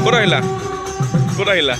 ক'ত আহিলা ক'ত আহিলা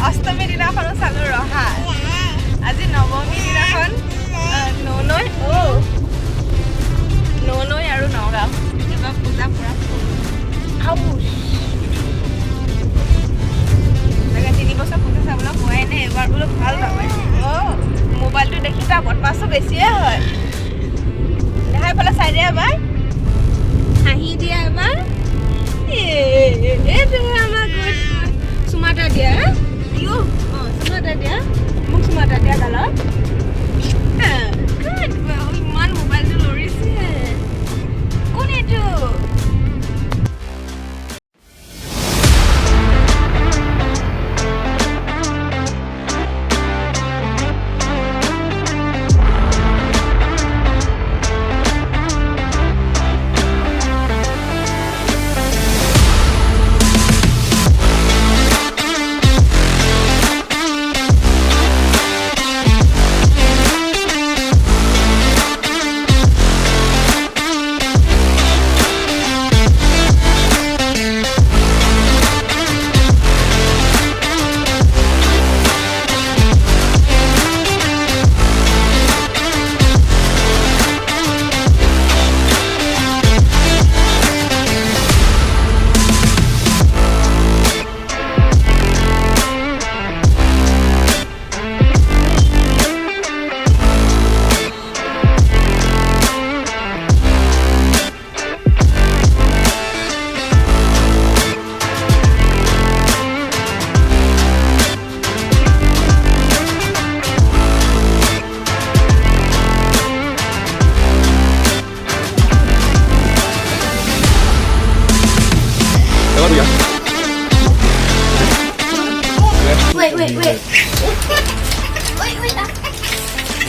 অষ্টমী দিনাখনো চালো ৰহাত আজি নৱমী দিনাখন ননৈ আৰু নগাঁও এবাৰ পূজা পুৰা তাকে 3 বছৰ পূজা চাবলৈ পোৱাই নাই এবাৰ বোলো ভাল পাবে মোবাইলটো দেখি তাৰ বদমাছটো বেছিয়ে হয় দেখাই পেলাই চাই দিয়া এবাৰ হাঁহি দিয়া এবাৰ এইটো আমাৰ গুড চুমাটা দিয়া চুমাটা দিয়া মোক চুমাটা দিয়া গালত ইমান মোবাইলটো লৰিছে কোন এইটো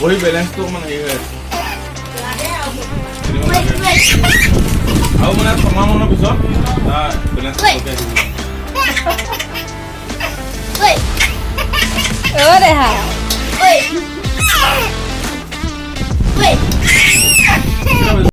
वही बैलेंस तो मन है आओ मना क्षमा मन पिছত बैलेंस ओके ओ रे हा ओए ओए